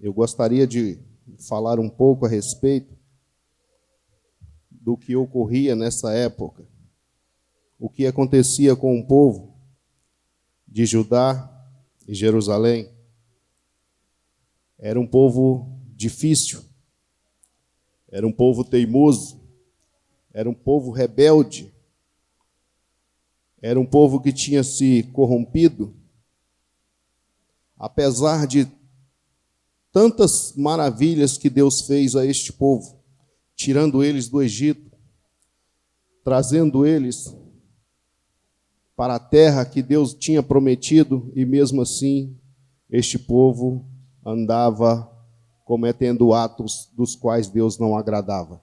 Eu gostaria de falar um pouco a respeito do que ocorria nessa época, o que acontecia com o povo de Judá e Jerusalém. Era um povo difícil, era um povo teimoso, era um povo rebelde, era um povo que tinha se corrompido. Apesar de tantas maravilhas que Deus fez a este povo, tirando eles do Egito, trazendo eles para a terra que Deus tinha prometido, e mesmo assim, este povo andava cometendo atos dos quais Deus não agradava.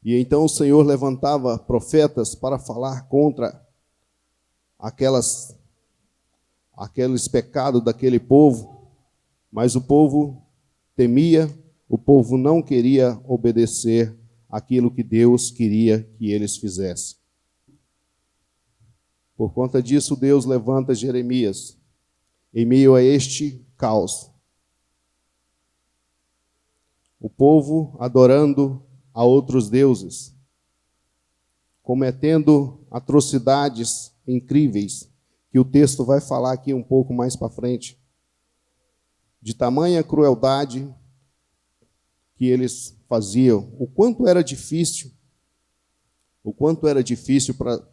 E então o Senhor levantava profetas para falar contra aqueles pecados daquele povo, mas o povo temia, o povo não queria obedecer aquilo que Deus queria que eles fizessem. Por conta disso, Deus levanta Jeremias em meio a este caos. O povo adorando a outros deuses, cometendo atrocidades incríveis, que o texto vai falar aqui um pouco mais para frente, de tamanha crueldade que eles faziam, o quanto era difícil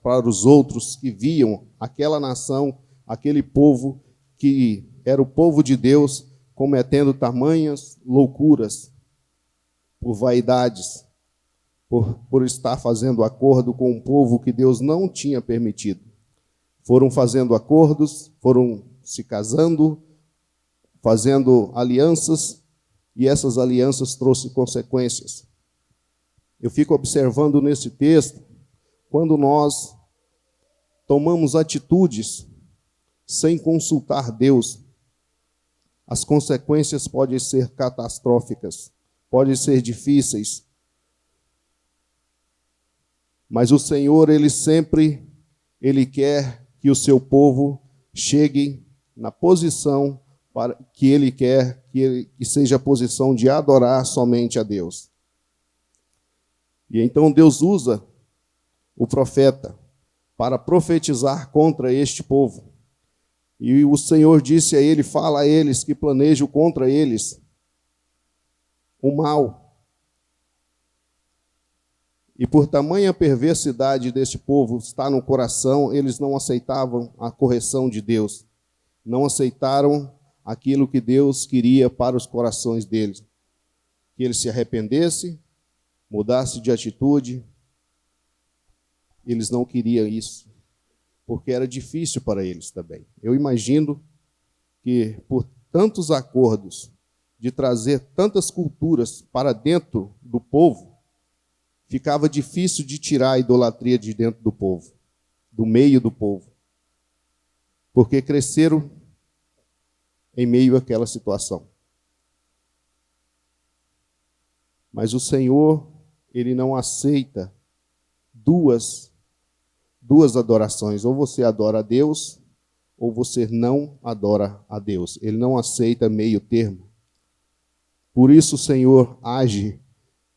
para os outros que viam aquela nação, aquele povo que era o povo de Deus, cometendo tamanhas loucuras, por vaidades, por estar fazendo acordo com um povo que Deus não tinha permitido. Foram fazendo acordos, foram se casando, fazendo alianças, e essas alianças trouxeram consequências. Eu fico observando nesse texto, quando nós tomamos atitudes sem consultar Deus, as consequências podem ser catastróficas, podem ser difíceis. Mas o Senhor, Ele quer que o seu povo chegue na posição para que Ele quer, que seja a posição de adorar somente a Deus. E então Deus usa o profeta para profetizar contra este povo. E o Senhor disse a ele, fala a eles que planejam contra eles o mal. E por tamanha perversidade deste povo está no coração, eles não aceitavam a correção de Deus. Não aceitaram aquilo que Deus queria para os corações deles. Que eles se arrependessem, mudassem de atitude. Eles não queriam isso, porque era difícil para eles também. Eu imagino que por tantos acordos de trazer tantas culturas para dentro do povo, ficava difícil de tirar a idolatria de dentro do povo, do meio do povo, porque cresceram em meio àquela situação. Mas o Senhor, Ele não aceita duas adorações. Ou você adora a Deus, ou você não adora a Deus. Ele não aceita meio termo. Por isso o Senhor age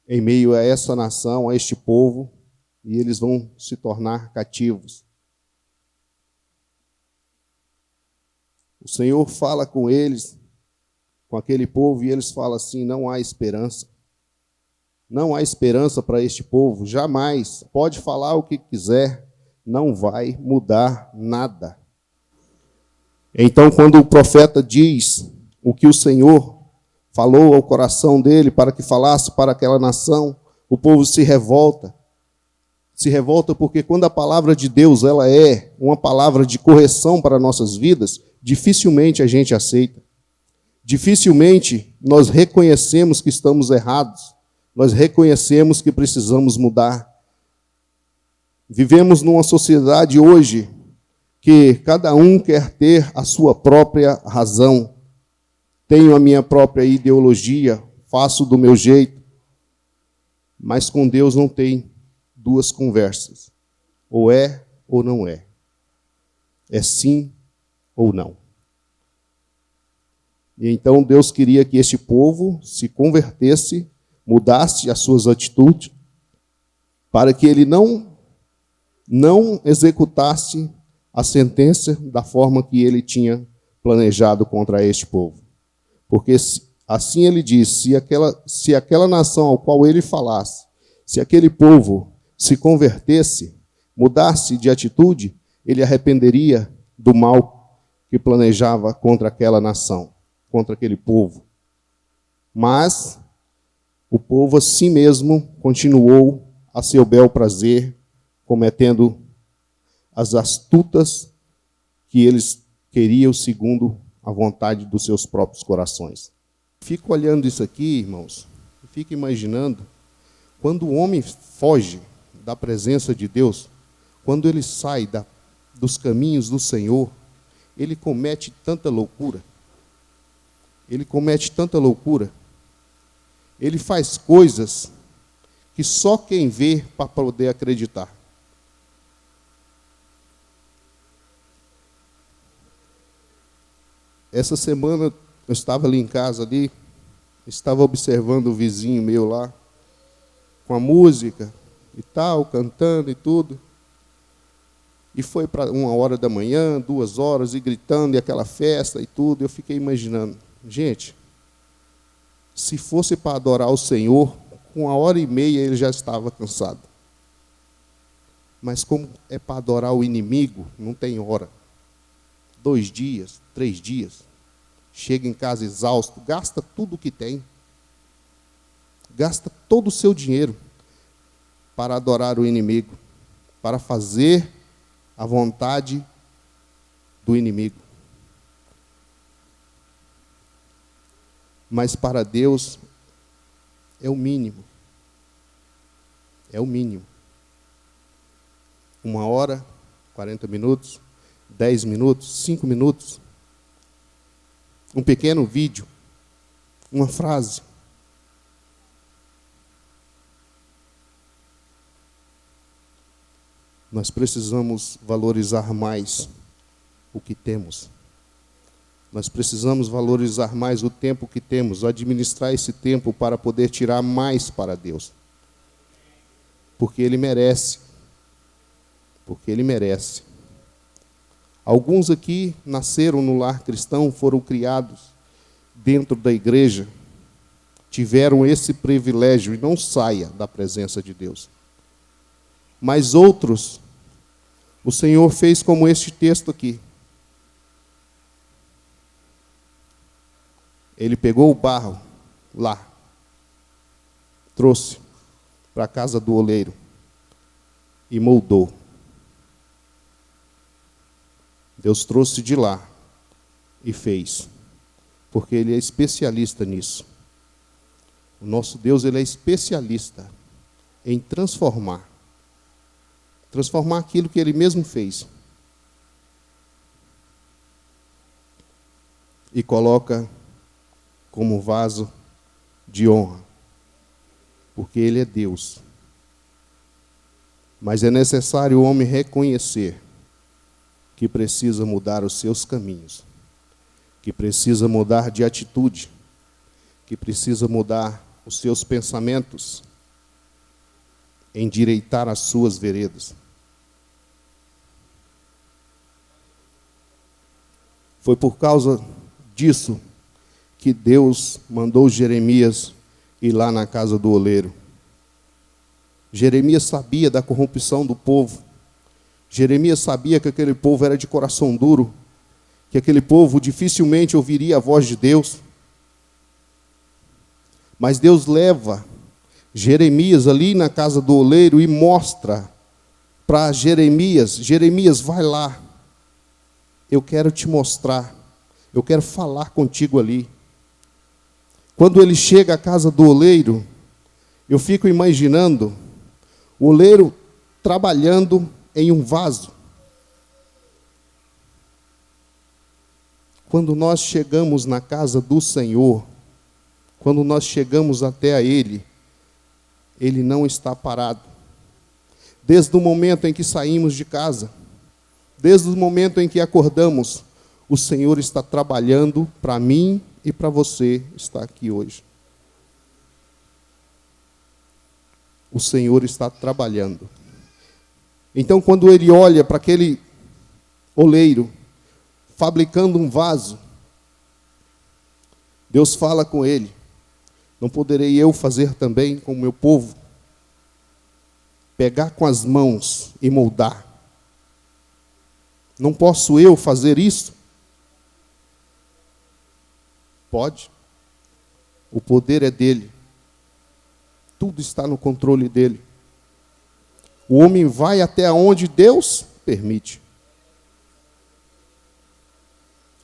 em meio a essa nação, a este povo, e eles vão se tornar cativos. O Senhor fala com eles, com aquele povo, e eles falam assim, não há esperança. Não há esperança para este povo, jamais. Pode falar o que quiser, não vai mudar nada. Então, quando o profeta diz o que o Senhor falou ao coração dele para que falasse para aquela nação, o povo se revolta. Se revolta porque quando a palavra de Deus ela é uma palavra de correção para nossas vidas, dificilmente a gente aceita. Dificilmente nós reconhecemos que estamos errados. Nós reconhecemos que precisamos mudar. Vivemos numa sociedade hoje que cada um quer ter a sua própria razão. Tenho a minha própria ideologia, faço do meu jeito. Mas com Deus não tem duas conversas. Ou é ou não é. É sim ou não. E então Deus queria que este povo se convertesse, mudasse as suas atitudes, para que ele não executasse a sentença da forma que ele tinha planejado contra este povo. Porque assim ele diz, se aquela nação ao qual ele falasse, se aquele povo se convertesse, mudasse de atitude, ele arrependeria do mal que planejava contra aquela nação, contra aquele povo. Mas o povo assim mesmo continuou a seu bel prazer, cometendo as astutas que eles queriam segundo a vontade dos seus próprios corações. Fico olhando isso aqui, irmãos, e fico imaginando, quando o homem foge da presença de Deus, quando ele sai dos caminhos do Senhor, ele comete tanta loucura. Ele comete tanta loucura. Ele faz coisas que só quem vê para poder acreditar. Essa semana eu estava ali em casa, estava observando o vizinho meu lá, com a música e tal, cantando e tudo. E foi para 1h da manhã, 2h, e gritando, e aquela festa e tudo. Eu fiquei imaginando, gente, se fosse para adorar o Senhor, com 1h30 ele já estava cansado. Mas como é para adorar o inimigo, não tem hora. 2 dias, 3 dias. Chega em casa exausto, gasta tudo o que tem. Gasta todo o seu dinheiro para adorar o inimigo, para fazer a vontade do inimigo. Mas para Deus é o mínimo. É o mínimo. 1h, 40 minutos, 10 minutos, 5 minutos. Um pequeno vídeo, uma frase. Nós precisamos valorizar mais o que temos. Nós precisamos valorizar mais o tempo que temos, administrar esse tempo para poder tirar mais para Deus. Porque Ele merece. Porque Ele merece. Alguns aqui nasceram no lar cristão, foram criados dentro da igreja, tiveram esse privilégio e não saia da presença de Deus. Mas outros, o Senhor fez como este texto aqui. Ele pegou o barro lá, trouxe para a casa do oleiro e moldou. Deus trouxe de lá e fez, porque Ele é especialista nisso. O nosso Deus, Ele é especialista em transformar aquilo que Ele mesmo fez. E coloca como vaso de honra, porque Ele é Deus. Mas é necessário o homem reconhecer que precisa mudar os seus caminhos, que precisa mudar de atitude, que precisa mudar os seus pensamentos, endireitar as suas veredas. Foi por causa disso que Deus mandou Jeremias ir lá na casa do oleiro. Jeremias sabia da corrupção do povo. Jeremias sabia que aquele povo era de coração duro, que aquele povo dificilmente ouviria a voz de Deus. Mas Deus leva Jeremias ali na casa do oleiro e mostra para Jeremias: Jeremias, vai lá, eu quero te mostrar, eu quero falar contigo ali. Quando ele chega à casa do oleiro, eu fico imaginando o oleiro trabalhando em um vaso. Quando nós chegamos na casa do Senhor, quando nós chegamos até a Ele, Ele não está parado. Desde o momento em que saímos de casa, desde o momento em que acordamos, o Senhor está trabalhando para mim e para você estar aqui hoje. O Senhor está trabalhando. Então, quando ele olha para aquele oleiro, fabricando um vaso, Deus fala com ele: não poderei eu fazer também com o meu povo? Pegar com as mãos e moldar. Não posso eu fazer isso? Pode. O poder é dele. Tudo está no controle dele. O homem vai até onde Deus permite.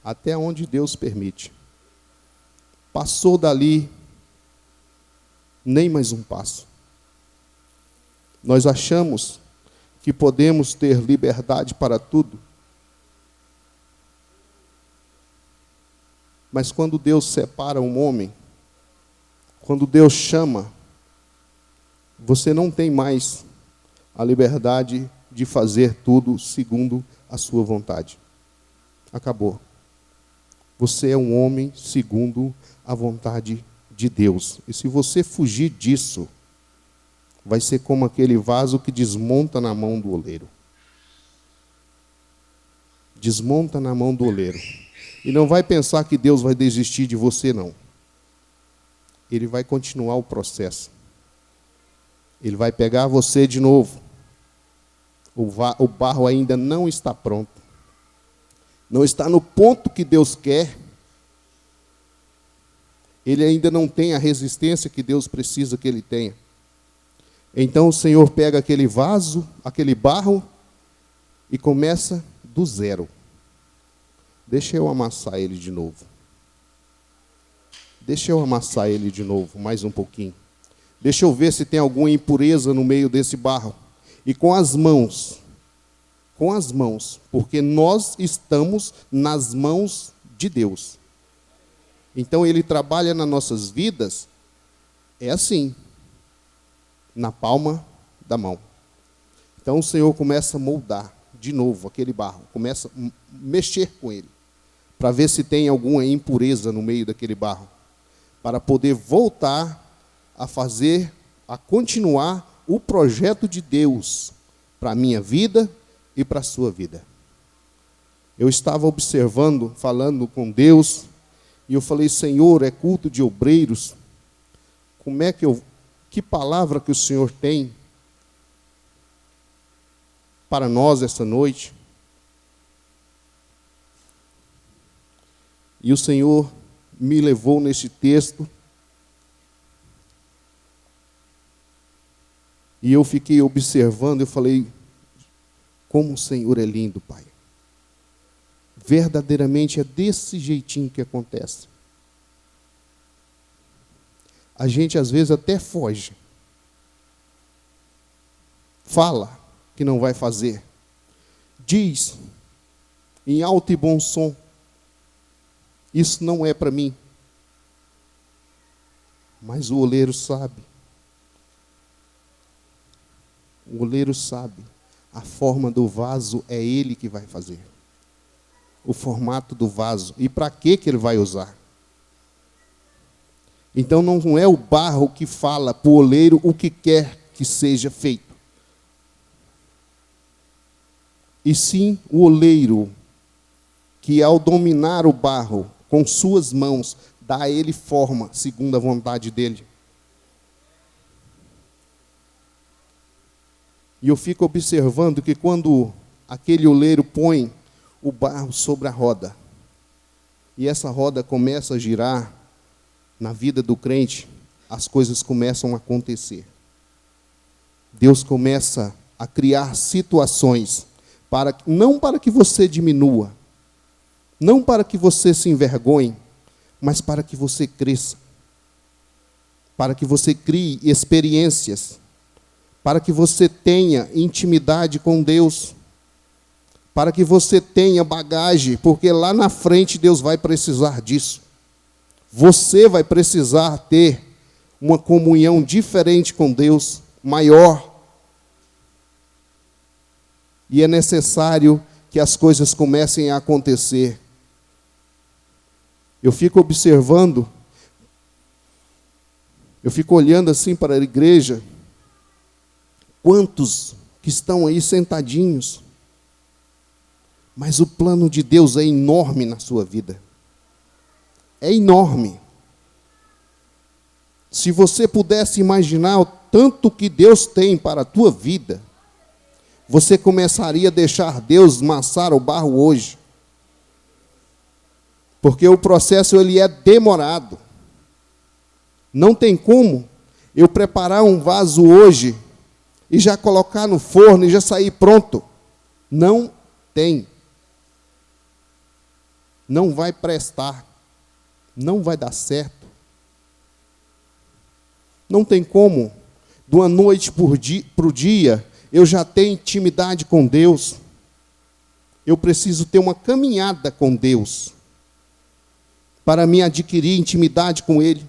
Até onde Deus permite. Passou dali, nem mais um passo. Nós achamos que podemos ter liberdade para tudo. Mas quando Deus separa um homem, quando Deus chama, você não tem mais a liberdade de fazer tudo segundo a sua vontade. Acabou. Você é um homem segundo a vontade de Deus. E se você fugir disso, vai ser como aquele vaso que desmonta na mão do oleiro. Desmonta na mão do oleiro. E não vai pensar que Deus vai desistir de você, não. Ele vai continuar o processo. Ele vai pegar você de novo. O barro ainda não está pronto. Não está no ponto que Deus quer. Ele ainda não tem a resistência que Deus precisa que ele tenha. Então o Senhor pega aquele vaso, aquele barro, e começa do zero. Deixa eu amassar ele de novo. Deixa eu amassar ele de novo, mais um pouquinho. Deixa eu ver se tem alguma impureza no meio desse barro. E com as mãos, porque nós estamos nas mãos de Deus. Então ele trabalha nas nossas vidas, é assim, na palma da mão. Então o Senhor começa a moldar de novo aquele barro, começa a mexer com ele, para ver se tem alguma impureza no meio daquele barro, para poder voltar a fazer, a continuar o projeto de Deus para a minha vida e para a sua vida. Eu estava observando, falando com Deus, e eu falei: Senhor, é culto de obreiros, que palavra que o Senhor tem para nós essa noite? E o Senhor me levou nesse texto, e eu fiquei observando, eu falei: como o Senhor é lindo, Pai. Verdadeiramente é desse jeitinho que acontece. A gente às vezes até foge. Fala que não vai fazer. Diz em alto e bom som: isso não é para mim. Mas o oleiro sabe. O oleiro sabe. A forma do vaso é ele que vai fazer. O formato do vaso. E para que ele vai usar? Então não é o barro que fala para o oleiro o que quer que seja feito. E sim o oleiro, que ao dominar o barro com suas mãos, dá a ele forma segundo a vontade dele. E eu fico observando que quando aquele oleiro põe o barro sobre a roda, e essa roda começa a girar na vida do crente, as coisas começam a acontecer. Deus começa a criar situações, não para que você diminua, não para que você se envergonhe, mas para que você cresça, para que você crie experiências, para que você tenha intimidade com Deus, para que você tenha bagagem, porque lá na frente Deus vai precisar disso. Você vai precisar ter uma comunhão diferente com Deus, maior. E é necessário que as coisas comecem a acontecer. Eu fico observando, eu fico olhando assim para a igreja, quantos que estão aí sentadinhos, mas o plano de Deus é enorme na sua vida. É enorme. Se você pudesse imaginar o tanto que Deus tem para a tua vida, você começaria a deixar Deus amassar o barro hoje. Porque o processo ele é demorado. Não tem como eu preparar um vaso hoje e já colocar no forno e já sair pronto. Não tem. Não vai prestar. Não vai dar certo. Não tem como, de uma noite para o dia, eu já ter intimidade com Deus. Eu preciso ter uma caminhada com Deus para me adquirir intimidade com Ele.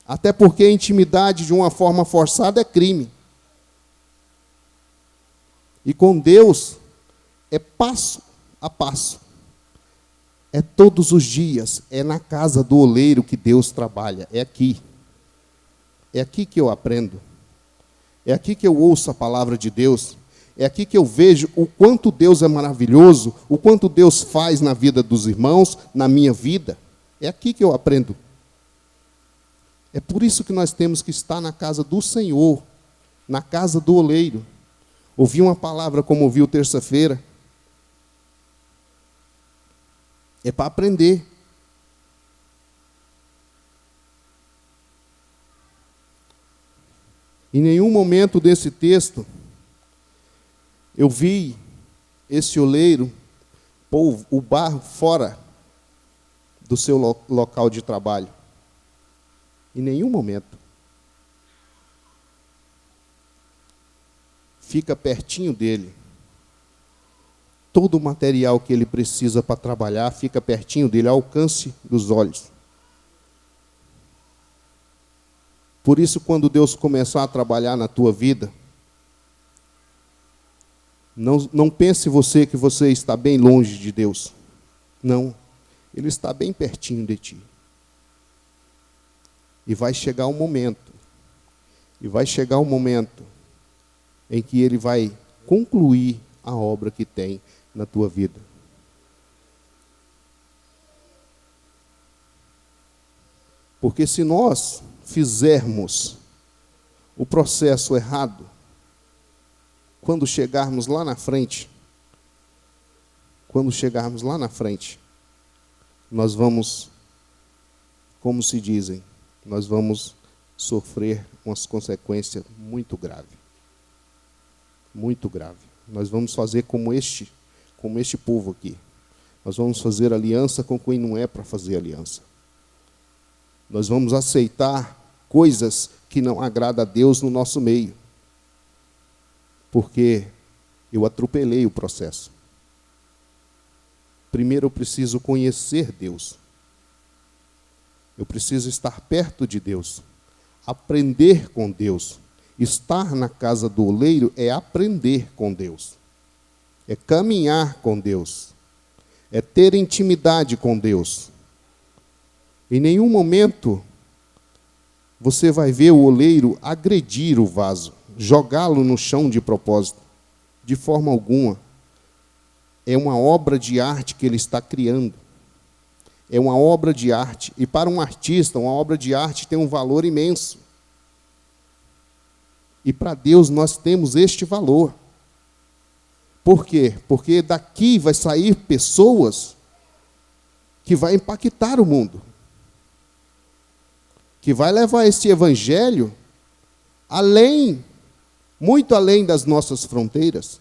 Até porque a intimidade de uma forma forçada é crime. E com Deus é passo a passo. É todos os dias, é na casa do oleiro que Deus trabalha, é aqui. É aqui que eu aprendo. É aqui que eu ouço a palavra de Deus. É aqui que eu vejo o quanto Deus é maravilhoso, o quanto Deus faz na vida dos irmãos, na minha vida. É aqui que eu aprendo. É por isso que nós temos que estar na casa do Senhor, na casa do oleiro. Ouvir uma palavra como ouviu terça-feira. É para aprender. Em nenhum momento desse texto, eu vi esse oleiro pôr o barro fora do seu local de trabalho. Em nenhum momento. Fica pertinho dele. Todo o material que ele precisa para trabalhar fica pertinho dele, ao alcance dos olhos. Por isso, quando Deus começar a trabalhar na tua vida, não pense você que você está bem longe de Deus. Não. Ele está bem pertinho de ti. E vai chegar um momento. Em que Ele vai concluir a obra que tem na tua vida. Porque se nós fizermos o processo errado, quando chegarmos lá na frente, nós vamos, como se dizem, nós vamos sofrer umas consequências muito graves. Muito grave. Nós vamos fazer como este povo aqui. Nós vamos fazer aliança com quem não é para fazer aliança. Nós vamos aceitar coisas que não agradam a Deus no nosso meio. Porque eu atropelei o processo. Primeiro eu preciso conhecer Deus. Eu preciso estar perto de Deus. Aprender com Deus. Estar na casa do oleiro é aprender com Deus. É caminhar com Deus. É ter intimidade com Deus. Em nenhum momento você vai ver o oleiro agredir o vaso, jogá-lo no chão de propósito. De forma alguma. É uma obra de arte que ele está criando. É uma obra de arte. E para um artista, uma obra de arte tem um valor imenso. E para Deus nós temos este valor. Por quê? Porque daqui vai sair pessoas que vai impactar o mundo. Que vai levar esse evangelho além, muito além das nossas fronteiras.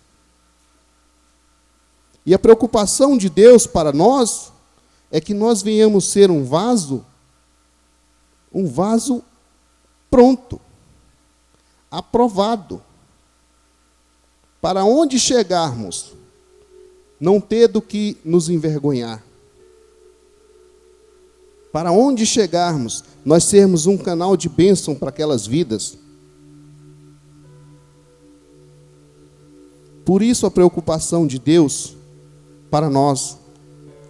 E a preocupação de Deus para nós é que nós venhamos ser um vaso pronto, aprovado. Para onde chegarmos, não ter do que nos envergonhar. Para onde chegarmos, nós sermos um canal de bênção para aquelas vidas. Por isso a preocupação de Deus para nós,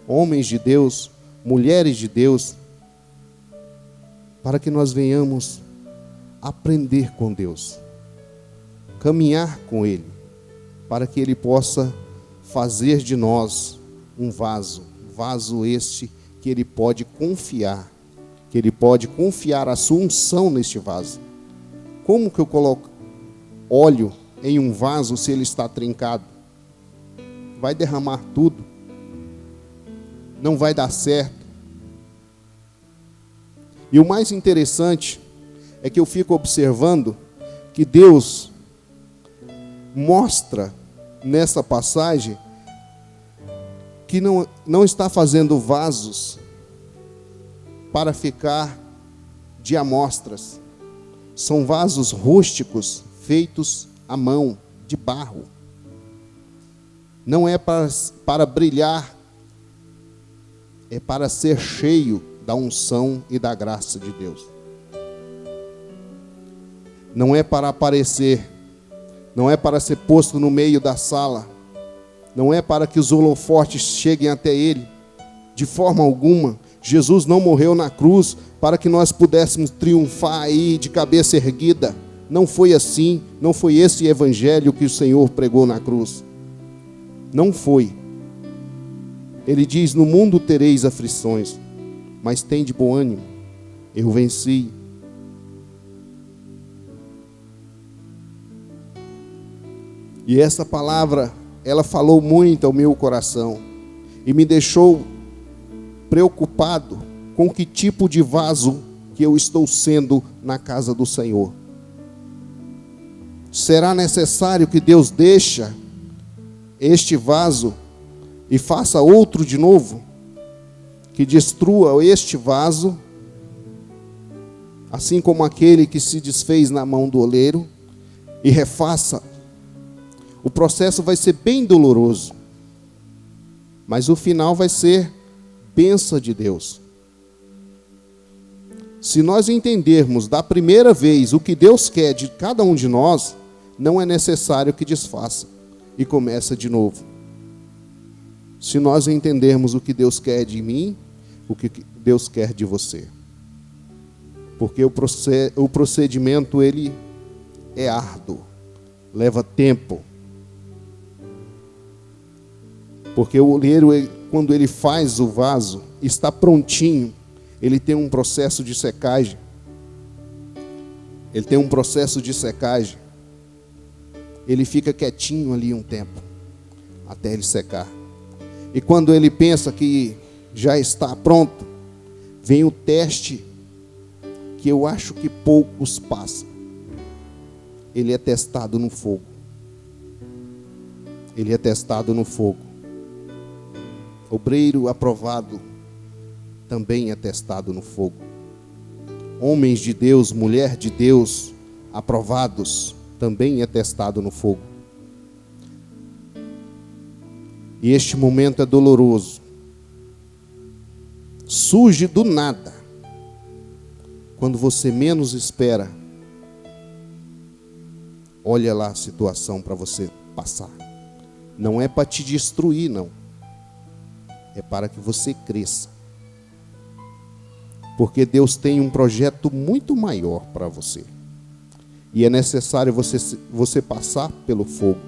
homens de Deus, mulheres de Deus, para que nós venhamos aprender com Deus, caminhar com Ele, para que Ele possa fazer de nós um vaso este que Ele pode confiar, a sua unção neste vaso. Como que eu coloco óleo em um vaso se ele está trincado? Vai derramar tudo, não vai dar certo. E o mais interessante é que eu fico observando que Deus mostra nessa passagem que não está fazendo vasos para ficar de amostras. São vasos rústicos, feitos à mão, de barro. Não é para brilhar, é para ser cheio da unção e da graça de Deus. Não é para aparecer, não é para ser posto no meio da sala, não é para que os holofotes cheguem até ele. De forma alguma, Jesus não morreu na cruz para que nós pudéssemos triunfar aí de cabeça erguida. Não foi assim, não foi esse evangelho que o Senhor pregou na cruz. Não foi. Ele diz: no mundo tereis aflições, mas tem de bom ânimo, eu venci. E essa palavra, ela falou muito ao meu coração e me deixou preocupado com que tipo de vaso que eu estou sendo na casa do Senhor. Será necessário que Deus deixe este vaso e faça outro de novo, que destrua este vaso, assim como aquele que se desfez na mão do oleiro, e refaça? O processo vai ser bem doloroso, mas o final vai ser bênção de Deus. Se nós entendermos da primeira vez o que Deus quer de cada um de nós, não é necessário que desfaça e comece de novo. Se nós entendermos o que Deus quer de mim, o que Deus quer de você. Porque o procedimento, ele é árduo, leva tempo. Porque o oleiro, quando ele faz o vaso, está prontinho, ele tem um processo de secagem. Ele fica quietinho ali um tempo, até ele secar. E quando ele pensa que já está pronto, vem o teste, que eu acho que poucos passam. Ele é testado no fogo. Obreiro aprovado também é testado no fogo. Homens de Deus, mulher de Deus, aprovados, também é testado no fogo. E este momento é doloroso. Surge do nada, quando você menos espera. Olha lá a situação para você passar. Não é para te destruir, não. É para que você cresça. Porque Deus tem um projeto muito maior para você. E é necessário você passar pelo fogo.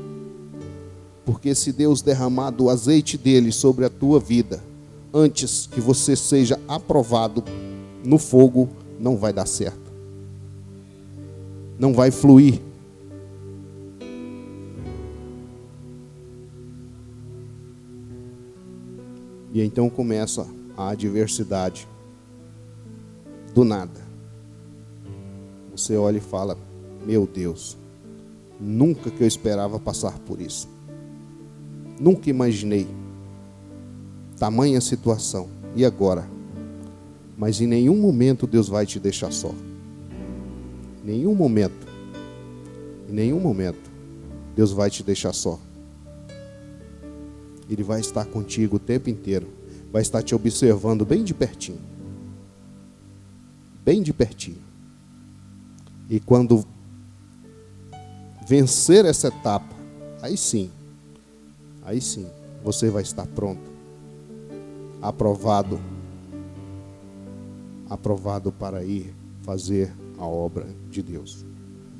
Porque se Deus derramar do azeite dele sobre a tua vida, antes que você seja aprovado no fogo, não vai dar certo. Não vai fluir. E então começa a adversidade. Do nada. Você olha e fala: meu Deus, nunca que eu esperava passar por isso. Nunca imaginei tamanha situação. E agora? Mas em nenhum momento Deus vai te deixar só. Em nenhum momento Deus vai te deixar só. Ele vai estar contigo o tempo inteiro. Vai estar te observando bem de pertinho. Bem de pertinho. E quando vencer essa etapa, aí sim, você vai estar pronto, aprovado aprovado para ir fazer a obra de Deus,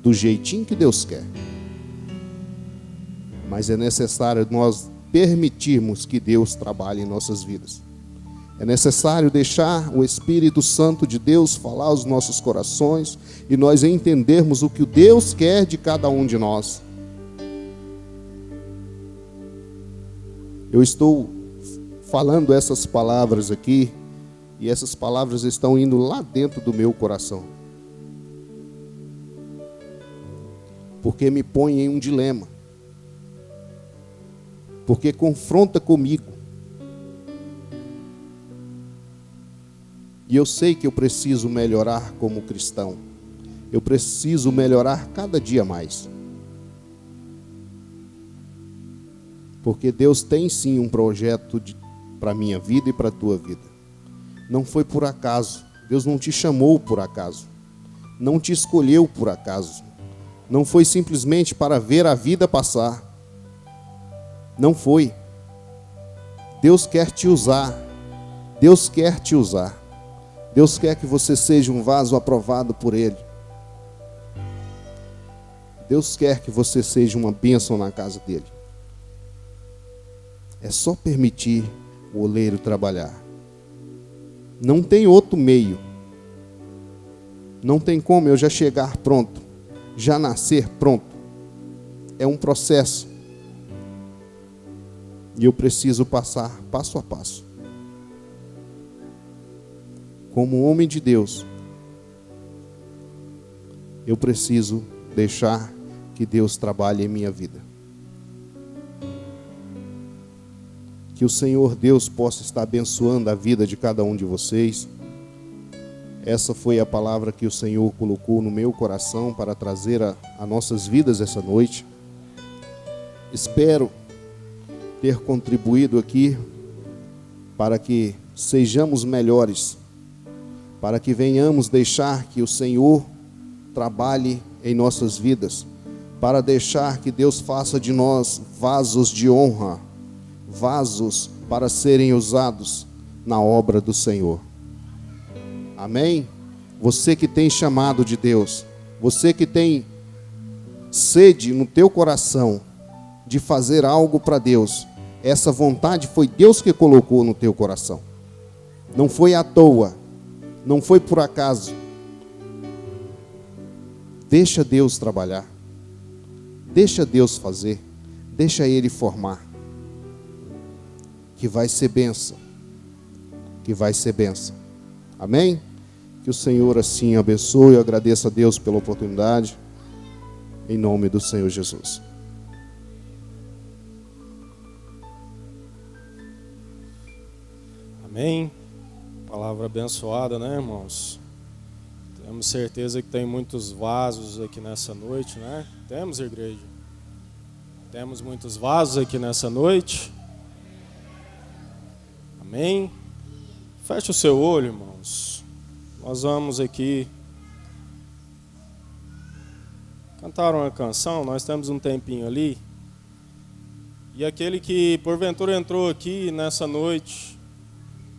do jeitinho que Deus quer. Mas é necessário nós permitirmos que Deus trabalhe em nossas vidas. É necessário deixar o Espírito Santo de Deus falar aos nossos corações e nós entendermos o que Deus quer de cada um de nós. Eu estou falando essas palavras aqui e essas palavras estão indo lá dentro do meu coração, porque me põe em um dilema, porque confronta comigo. E eu sei que eu preciso melhorar como cristão. Eu preciso melhorar cada dia mais. Porque Deus tem sim um projeto para a minha vida e para a tua vida. Não foi por acaso. Deus não te chamou por acaso. Não te escolheu por acaso. Não foi simplesmente para ver a vida passar. Não foi. Deus quer te usar. Deus quer te usar. Deus quer que você seja um vaso aprovado por Ele. Deus quer que você seja uma bênção na casa dEle. É só permitir o oleiro trabalhar. Não tem outro meio. Não tem como eu já chegar pronto, já nascer pronto. É um processo. E eu preciso passar passo a passo. Como homem de Deus, eu preciso deixar que Deus trabalhe em minha vida. Que o Senhor Deus possa estar abençoando a vida de cada um de vocês. Essa foi a palavra que o Senhor colocou no meu coração para trazer a nossas vidas essa noite. Espero ter contribuído aqui para que sejamos melhores, para que venhamos deixar que o Senhor trabalhe em nossas vidas, para deixar que Deus faça de nós vasos de honra, vasos para serem usados na obra do Senhor. Amém? Você que tem chamado de Deus, você que tem sede no teu coração de fazer algo para Deus, essa vontade foi Deus que colocou no teu coração. Não foi à toa, não foi por acaso. Deixa Deus trabalhar, deixa Deus fazer, deixa Ele formar, que vai ser bênção, que vai ser bênção. Amém? Que o Senhor assim abençoe. Eu agradeço a Deus pela oportunidade, em nome do Senhor Jesus. Amém? Palavra abençoada, né, irmãos? Temos certeza que tem muitos vasos aqui nessa noite, né? Temos, igreja? Temos muitos vasos aqui nessa noite. Amém? Feche o seu olho, irmãos. Nós vamos aqui cantar uma canção. Nós temos um tempinho ali. E aquele que porventura entrou aqui nessa noite,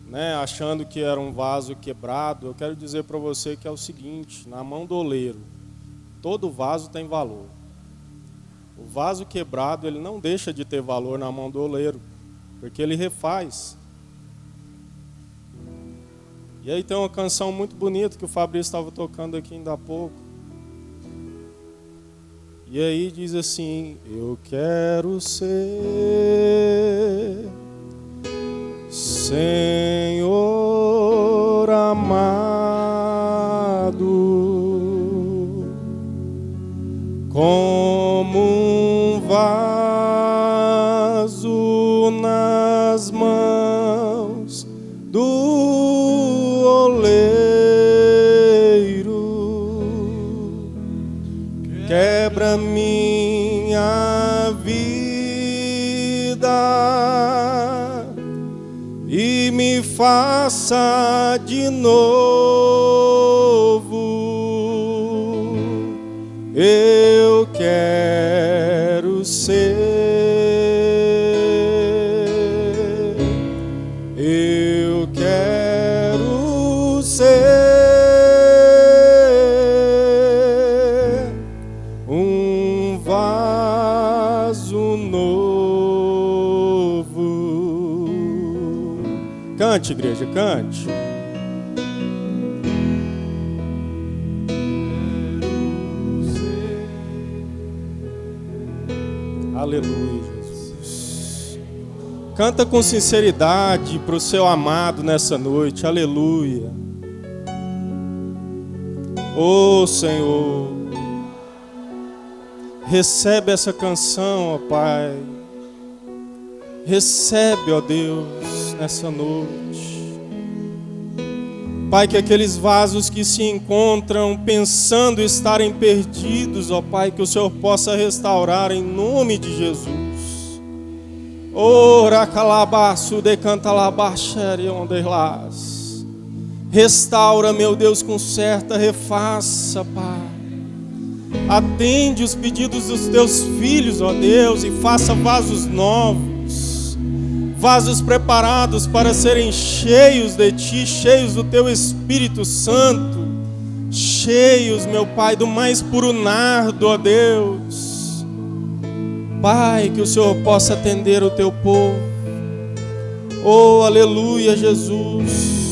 né, achando que era um vaso quebrado, eu quero dizer para você que é o seguinte: na mão do oleiro, todo vaso tem valor. O vaso quebrado, ele não deixa de ter valor na mão do oleiro, porque ele refaz. E aí tem uma canção muito bonita que o Fabrício estava tocando aqui ainda há pouco. E aí diz assim: eu quero ser, Senhor amado, como um vaso nas mãos do oleiro, quebra minha vida e me faça de novo. Eu quero ser, eu quero ser Cante, igreja, cante. Aleluia, Jesus. Canta com sinceridade para o seu amado nessa noite. Aleluia. Oh, Senhor, recebe essa canção, ó Pai. Recebe, ó Deus, nessa noite. Pai, que aqueles vasos que se encontram pensando estarem perdidos, ó Pai, que o Senhor possa restaurar em nome de Jesus. Ora calabaço de cantalabaxere ondelas. Restaura, meu Deus, conserta, refaça, Pai. Atende os pedidos dos teus filhos, ó Deus, e faça vasos novos. Vasos preparados para serem cheios de Ti, cheios do Teu Espírito Santo, cheios, meu Pai, do mais puro nardo, ó Deus. Pai, que o Senhor possa atender o Teu povo. Oh, aleluia, Jesus.